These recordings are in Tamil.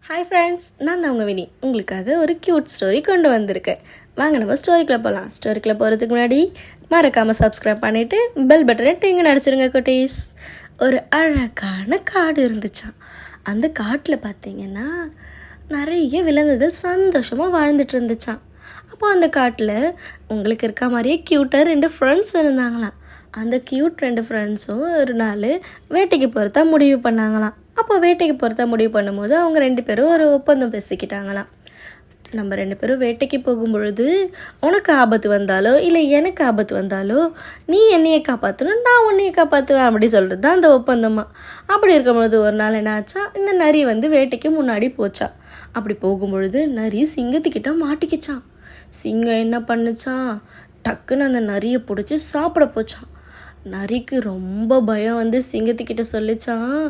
ஹாய் ஃப்ரெண்ட்ஸ், நான் தான் உங்கள் வினி. உங்களுக்காக ஒரு க்யூட் ஸ்டோரி கொண்டு வந்திருக்கேன். வாங்க நம்ம ஸ்டோரிக்குள்ளே போகலாம். ஸ்டோரிக்குள்ளே போகிறதுக்கு முன்னாடி மறக்காமல் சப்ஸ்கிரைப் பண்ணிவிட்டு பெல் பட்டனை டிங்கு நடிச்சிருங்க குட்டீஸ். ஒரு அழகான காடு இருந்துச்சான். அந்த காட்டில் பார்த்தீங்கன்னா நிறைய விலங்குகள் சந்தோஷமாக வாழ்ந்துட்டு இருந்துச்சான். அப்போ அந்த காட்டில் உங்களுக்கு இருக்க மாதிரியே க்யூட்டாக 2 ஃப்ரெண்ட்ஸ் இருந்தாங்களாம். அந்த க்யூட் 2 ஃப்ரெண்ட்ஸும் ஒரு நாள் வேட்டைக்கு போகிறதா முடிவு பண்ணாங்களாம். அப்போ வேட்டைக்கு போகிறதா முடிவு பண்ணும்போது அவங்க 2 பேரும் ஒரு ஒப்பந்தம் பேசிக்கிட்டாங்களாம். நம்ம 2 பேரும் வேட்டைக்கு போகும்பொழுது உனக்கு ஆபத்து வந்தாலோ இல்லை எனக்கு ஆபத்து வந்தாலோ நீ என்னையை காப்பாற்றணும், நான் உன்னையை காப்பாற்றுவேன் அப்படி சொல்கிறது தான் அந்த ஒப்பந்தமாக. அப்படி இருக்கும்பொழுது ஒரு நாள் என்ன ஆச்சா, இந்த நரி வேட்டைக்கு முன்னாடி போச்சா. அப்படி போகும்பொழுது நரி சிங்கத்துக்கிட்ட மாட்டிக்கிச்சான். சிங்கம் என்ன பண்ணுச்சான், டக்குன்னு அந்த நரியை பிடிச்சி சாப்பிட போச்சான். நரிக்கு ரொம்ப பயம் சிங்கத்துக்கிட்ட சொல்லிச்சான்,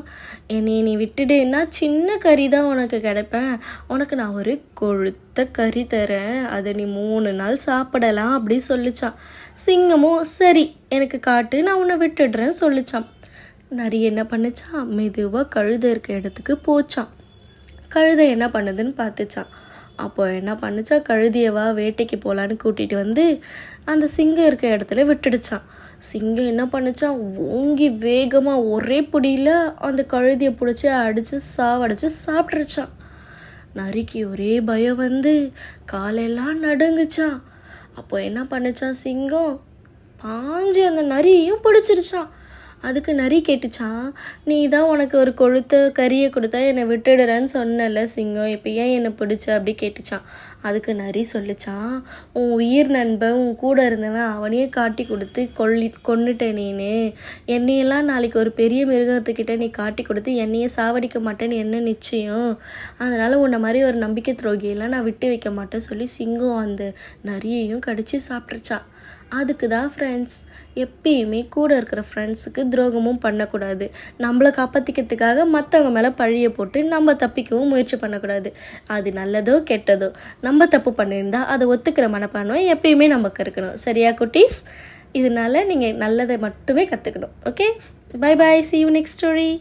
என்னை நீ விட்டுடேன்னா சின்ன கறி தான் உனக்கு கிடைப்பேன், உனக்கு நான் ஒரு கொழுத்த கறி தரேன், அதை நீ 3 நாள் சாப்பிடலாம் அப்படி சொல்லிச்சான். சிங்கமும் சரி எனக்கு காட்டு, நான் உன்னை விட்டுடுறேன்னு சொல்லிச்சான். நரி என்ன பண்ணுச்சான், மெதுவாக கழுதை இருக்க இடத்துக்கு போச்சான். கழுதை என்ன பண்ணுதுன்னு பார்த்துச்சான். அப்போ என்ன பண்ணுச்சா, கழுதியவா வேட்டைக்கு போகலான்னு கூட்டிகிட்டு அந்த சிங்கம் இருக்க இடத்துல விட்டுடுச்சான். சிங்கம் என்ன பண்ணுச்சா, ஓங்கி வேகமாக ஒரே பிடியில் அந்த கழுதியை பிடிச்சி அடித்து சாவடிச்சு சாப்பிட்ருச்சான். நரிக்கு ஒரே பயம் காலெல்லாம் நடுங்குச்சான். அப்போ என்ன பண்ணுச்சான், சிங்கம் பாஞ்சு அந்த நரியையும் பிடிச்சிருச்சான். அதுக்கு நரி கேட்டுச்சான், நீ தான் உனக்கு ஒரு கொழுத்த கறியை கொடுத்தா என்னை விட்டுடுறேன்னு சொன்னல சிங்கம், இப்போ ஏன் என்னை பிடிச்ச அப்படி கேட்டுச்சான். அதுக்கு நரி சொல்லிச்சான், உன் உயிர் நண்பன் உன் கூட இருந்தவன் அவனையே காட்டி கொடுத்து கொன்னுட்டேன் நீனு, என்னையெல்லாம் நாளைக்கு ஒரு பெரிய மிருகத்துக்கிட்ட நீ காட்டி கொடுத்து என்னையே சாவடிக்க மாட்டேன்னு என்ன நிச்சயம், அதனால் உன்னை மாதிரி ஒரு நம்பிக்கை துரோகியெல்லாம் நான் விட்டு வைக்க மாட்டேன்னு சொல்லி சிங்கம் அந்த நரியையும் கடிச்சு சாப்பிட்ருச்சான். அதுக்கு தான் ஃப்ரெண்ட்ஸ், எப்பயுமே கூட இருக்கிற ஃப்ரெண்ட்ஸுக்கு துரோகமும் பண்ணக்கூடாது. நம்மளை காப்பாற்றிக்கிறதுக்காக மற்றவங்க மேலே பழியை போட்டு நம்ம தப்பிக்கவும் முயற்சி பண்ணக்கூடாது. அது நல்லதோ கெட்டதோ நம்ம தப்பு பண்ணியிருந்தால் அதை ஒத்துக்கிற மனப்பான்மை எப்பயுமே நமக்கு இருக்கணும். சரியா குட்டீஸ்? இதனால் நீங்கள் நல்லதை மட்டுமே கற்றுக்கணும். Okay, bye bye, see you next story.